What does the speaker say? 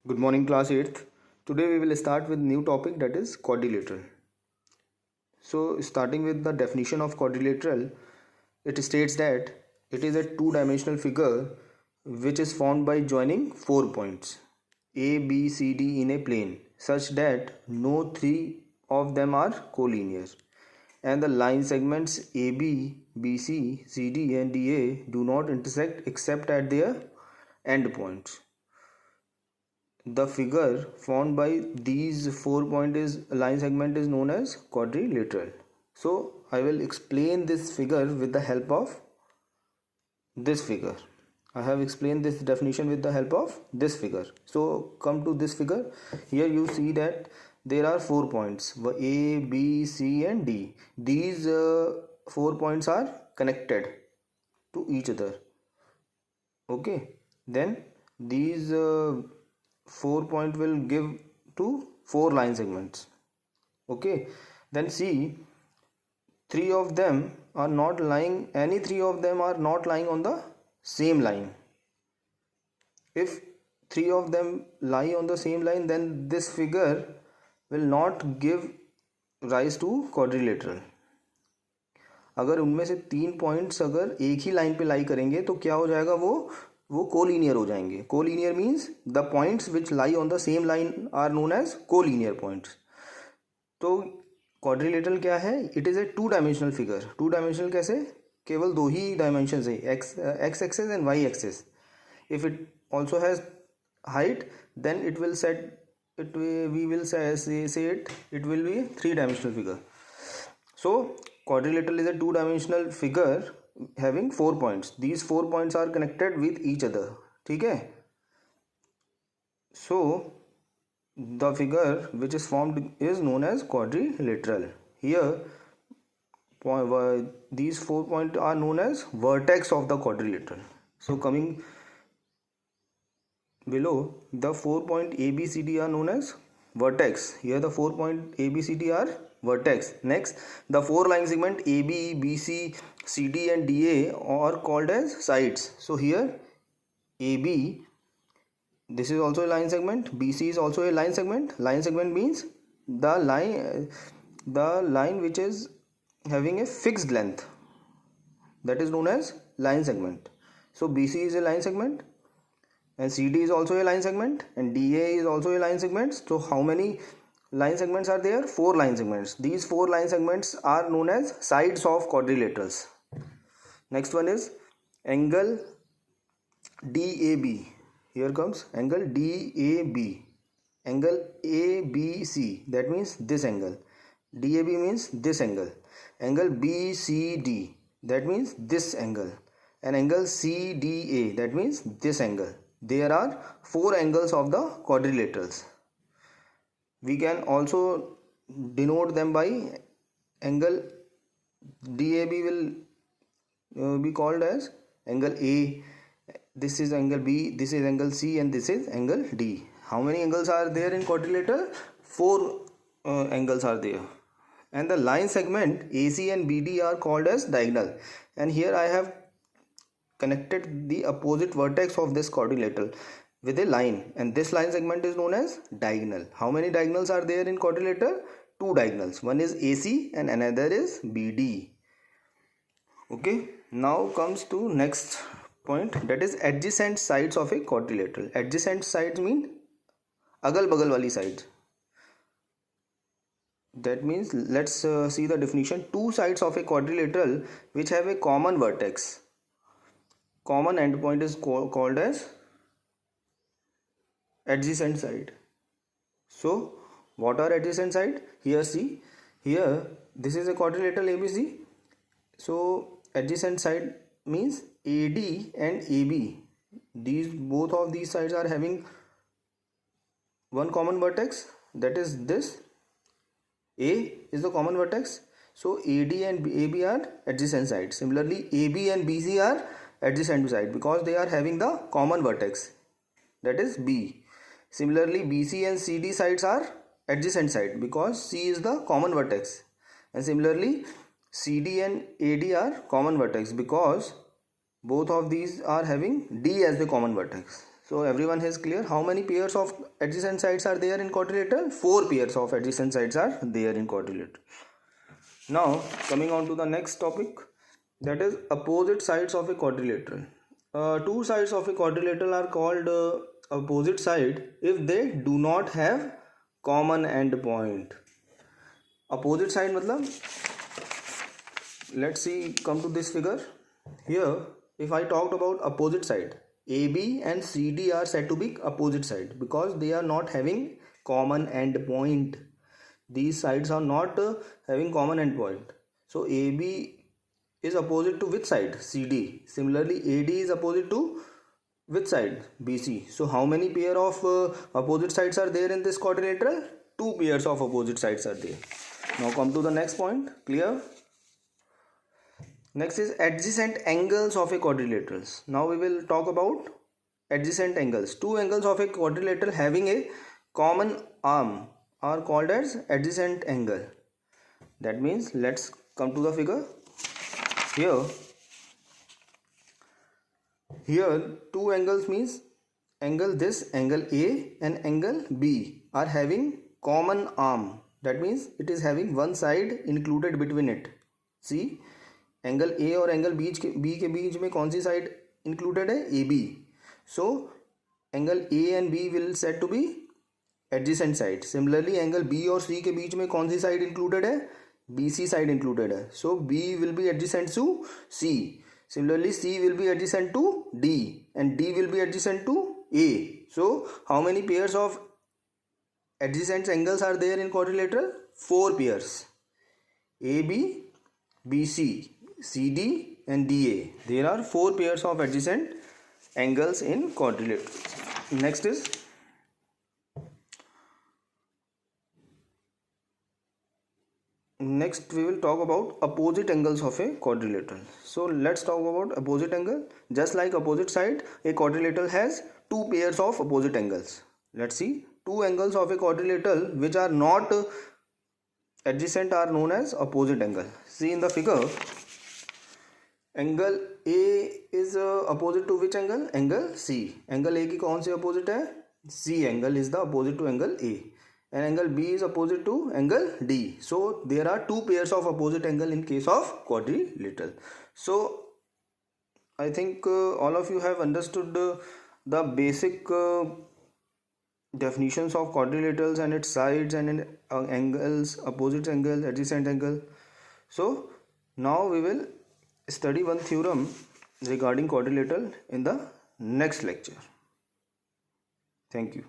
Good morning, class 8th. Today we will start with new topic, that is quadrilateral. So starting with the definition of quadrilateral, it states that it is a two-dimensional figure which is formed by joining 4 points A, B, C, D in a plane such that no three of them are collinear, and the line segments AB, BC, CD and DA do not intersect except at their endpoints. The figure formed by these 4 points line segment is known as quadrilateral. So I will explain this figure with the help of this figure. I have explained this definition with the help of this figure. So come to this figure. Here you see that there are 4 points A, B, C and D. These 4 points are connected to each other. Okay, then these 4 points will give to 4 line segments. Okay, then see, three of them are not lying, any three of them are not lying on the same line. If three of them lie on the same line, then this figure will not give rise to quadrilateral. अगर उनमें से 3 points अगर एक ही line पे लाई करेंगे तो क्या हो जाएगा, वो कोलिनियर हो जाएंगे. Collinear means the points which lie on the same line are known as collinear points. तो क्वाड्रिलेटरल क्या है? It is a two dimensional figure. Two dimensional कैसे? केवल दो ही डायमेंशन है, X axis and Y axis. If it also has height then it will set it we will say it will be 3-dimensional figure. So quadrilateral is a 2-dimensional figure having 4 points. These 4 points are connected with each other. ठीक है? So the figure which is formed is known as quadrilateral. Here these 4 points are known as vertex of the quadrilateral. So coming below, the 4 point A, B, C, D are known as vertex. Here the 4 point A, B, C, D are vertex. Next, the 4 line segment A, B, B, C, C, D and D, A are called as sides. So here A, B, this is also a line segment. B, C is also a line segment. Line segment means the line which is having a fixed length, that is known as line segment. So BC is a line segment, and CD is also a line segment, and DA is also a line segment. So how many line segments are there? 4 line segments. These 4 line segments are known as sides of quadrilaterals. Next one is angle DAB. Here comes angle DAB. Angle ABC, that means this angle. DAB means this angle. Angle BCD, that means this angle. And angle CDA, that means this angle. There are 4 angles of the quadrilaterals. We can also denote them by angle DAB will be called as angle A. This is angle B, this is angle C, and this is angle D. How many angles are there in quadrilateral? 4 angles are there. And the line segment AC and BD are called as diagonal. And here I have connected the opposite vertex of this quadrilateral with a line, and this line segment is known as diagonal. How many diagonals are there in quadrilateral? 2 diagonals. One is AC and another is BD. Okay, now comes to next point, that is adjacent sides of a quadrilateral. Adjacent sides mean अगल बगल वाली side. That means let's see the definition. 2 sides of a quadrilateral which have a common vertex. Common endpoint is called as adjacent side. So what are adjacent side? Here see, here this is a quadrilateral ABC. So adjacent side means AD and AB. Both of these sides are having one common vertex, that is this. A is the common vertex. So AD and AB are adjacent sides. Similarly AB and BC are adjacent side because they are having the common vertex, that is B. Similarly BC and CD sides are adjacent side because C is the common vertex, and similarly CD and AD are common vertex because both of these are having D as the common vertex. So everyone is clear. How many pairs of adjacent sides are there in quadrilateral? 4 pairs of adjacent sides are there in quadrilateral. Now coming on to the next topic, that is opposite sides of a quadrilateral. Two sides of a quadrilateral are called opposite side if they do not have common end point. Opposite side matlab, let's see, come to this figure. Here if I talked about opposite side, AB and CD are said to be opposite side because they are not having common end point. These sides are not having common end point. So AB is opposite to which side? CD. Similarly AD is opposite to which side? BC. So how many pair of opposite sides are there in this quadrilateral? 2 pairs of opposite sides are there. Now come to the next point. Clear? Next is adjacent angles of a quadrilaterals. Now we will talk about adjacent angles. Two angles of a quadrilateral having a common arm are called as adjacent angle. That means let's come to the figure. Here two angles means angle this, angle A and angle B are having common arm. That means it is having one side included between it. See, angle A और angle B के बीच में कौन सी side included है? A B. So angle A and B will set to be adjacent side. Similarly angle B और C के बीच में कौन सी साइड इंक्लूडेड है? बी सी साइड इंक्लूडेड है. So B will be adjacent to C. Similarly C will be adjacent to D and D will be adjacent to A. So how many pairs of adjacent angles are there in quadrilateral? 4 pairs. AB, BC, CD and DA. There are 4 pairs of adjacent angles in quadrilateral. Next we will talk about opposite angles of a quadrilateral. So let's talk about opposite angle. Just like opposite side, a quadrilateral has 2 pairs of opposite angles. Let's see. Two angles of a quadrilateral which are not adjacent are known as opposite angle. See in the figure, angle A is opposite to which angle? Angle C. Angle A की कौन से opposite है? C angle is the opposite to angle A. And angle B is opposite to angle D. So there are 2 pairs of opposite angle in case of quadrilateral. So I think all of you have understood the basic definitions of quadrilaterals and its sides and angles, opposite angle, adjacent angle. So now we will study one theorem regarding quadrilateral in the next lecture. Thank you.